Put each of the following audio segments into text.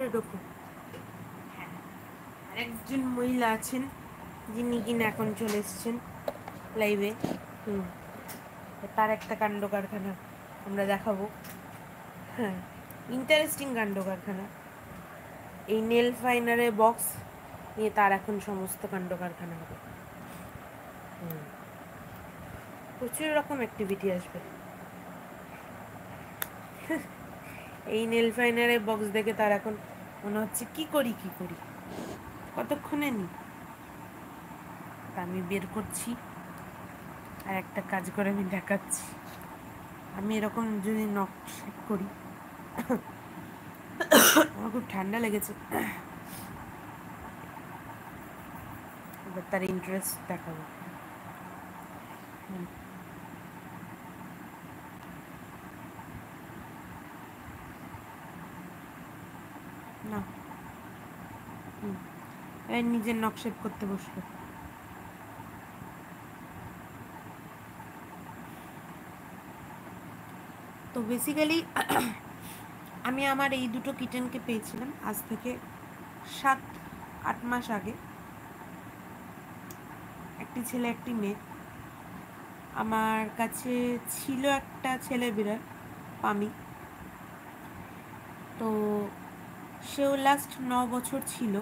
এরকম। হ্যাঁ, আরেকজন মহিলা আছেন যিনি কিনা এখন চলে এসছেন লাইভে। তার একটা কাণ্ড কারখানা আমরা দেখাবো। হ্যাঁ, ইন্টারেস্টিং কাণ্ড কারখানা। এই নেল ফাইনারের বক্স নিয়ে তার এখন সমস্ত কাণ্ড কারখানা হবে। প্রচুর রকম অ্যাক্টিভিটি আসবে। এই নেল ফাইনারের বক্স দেখে তার এখন মনে হচ্ছে কি করি কতক্ষণে নি। তা আমি বের করছি আর একটা কাজ করে আমি দেখাচ্ছি। আমি এরকম যদি নখ শেপ করি, আমার খুব ঠান্ডা লেগেছে, এবার তার ইন্টারেস্ট দেখাবো। না, নিজের নখ শেপ করতে বসলো। তো বেসিক্যালি আমি আমার এই দুটো কিটেনকে পেয়েছিলাম আজ থেকে 7-8 মাস আগে। একটি ছেলে একটি মেয়ে। আমার কাছে ছিল একটা ছেলে বিড়াল পামি। তো সেও লাস্ট 9 বছর ছিল।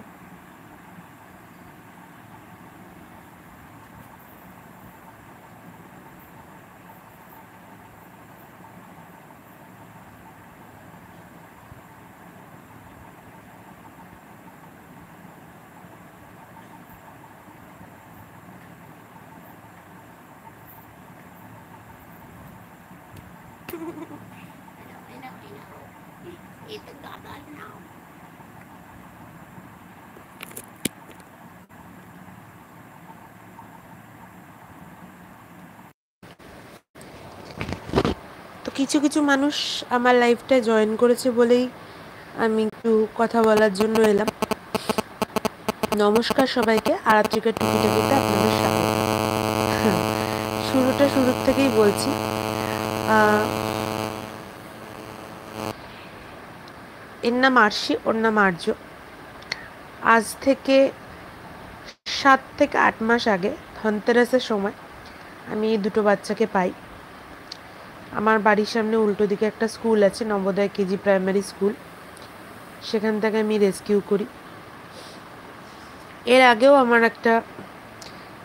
তো কিছু কিছু মানুষ আমার লাইফটায় জয়েন করেছে বলেই আমি একটু কথা বলার জন্য এলাম। নমস্কার সবাইকে, আরাত্রিকার টুকিটাকিতে আপনাদের স্বাগত। শুরুর থেকেই বলছি, এর নাম আরশি, ওর নাম আর্য। আজ থেকে 7 থেকে 8 মাস আগে ধনতেরাসের সময় আমি এই দুটো বাচ্চাকে পাই। আমার বাড়ির সামনে উল্টো দিকে একটা স্কুল আছে, নবোদয় কেজি প্রাইমারি স্কুল, সেখান থেকে আমি রেস্কিউ করি। এর আগেও আমার একটা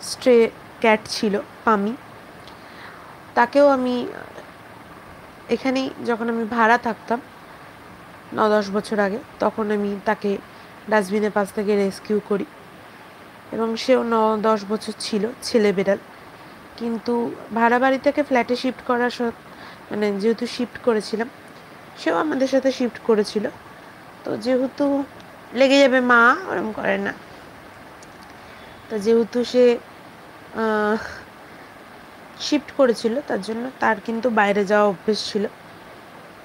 স্ট্রে ক্যাট ছিল পামি, তাকেও আমি এখানেই যখন আমি ভাড়া থাকতাম 9-10 বছর আগে, তখন আমি তাকে ডাস্টবিনের পাশ থেকে রেস্কিউ করি এবং সেও 9-10 বছর ছিল, ছেলে বেড়াল। কিন্তু ভাড়া বাড়ি থেকে ফ্ল্যাটে শিফট করার মানে যেহেতু শিফট করেছিলাম, সেও আমাদের সাথে শিফট করেছিল। তো যেহেতু লেগে যাবে মা ওরম করে না, তো যেহেতু সে শিফট করেছিল তার জন্য তার কিন্তু বাইরে যাওয়া অভ্যেস ছিল।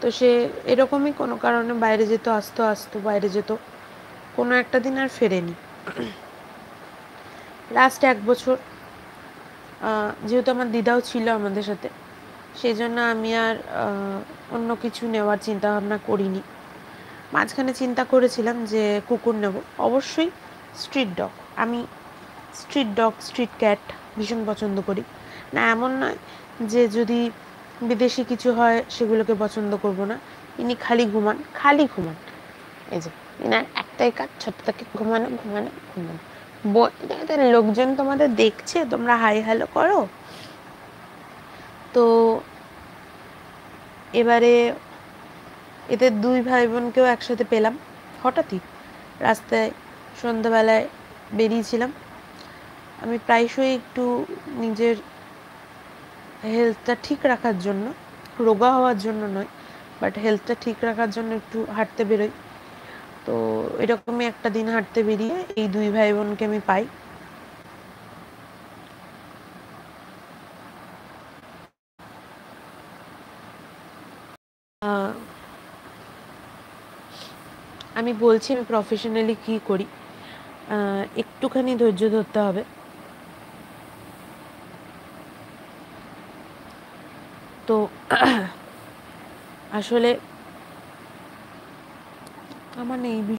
তো সে এরকমই কোনো কারণে বাইরে যেত, আসতো বাইরে যেত, কোনো একটা দিন আর ফেরেনি। লাস্ট 1 বছর যেহেতু আমার দিদাও ছিল আমাদের সাথে, সেই জন্য আমি আর অন্য কিছু নেওয়ার চিন্তা ভাবনা করিনি। মাঝখানে চিন্তা করেছিলাম যে কুকুর নেব, অবশ্যই স্ট্রিট ডগ। আমি স্ট্রিট ডগ, স্ট্রিট ক্যাট ভীষণ পছন্দ করি। না এমন নয় যে যদি বিদেশি কিছু হয় সেগুলোকে পছন্দ করব না। ইনি খালি ঘুমান। এই যে ইনার একটাই কাজ, ছোট থেকে ঘুমানো। লোকজন তোমাদের দেখছে, তোমরা হাই হ্যালো করো। তো এবারে এদের 2 ভাই বোনকেও একসাথে পেলাম হঠাৎই। রাস্তায় সন্ধ্যাবেলায় বেরিয়েছিলাম। আমি প্রায়শই একটু নিজের হেলথটা ঠিক রাখার জন্য, রোগা হওয়ার জন্য নয়, বাট হেলথটা ঠিক রাখার জন্য একটু হাঁটতে বেরোই। তো এরকমই একটা দিন হাঁটতে বেরিয়ে এই 2 ভাই বোনকে আমি পাই। আমি বলছি আমি প্রফেশনালি কী করি, একটুখানি ধৈর্য ধরতে হবে। তো আসলে আমার এই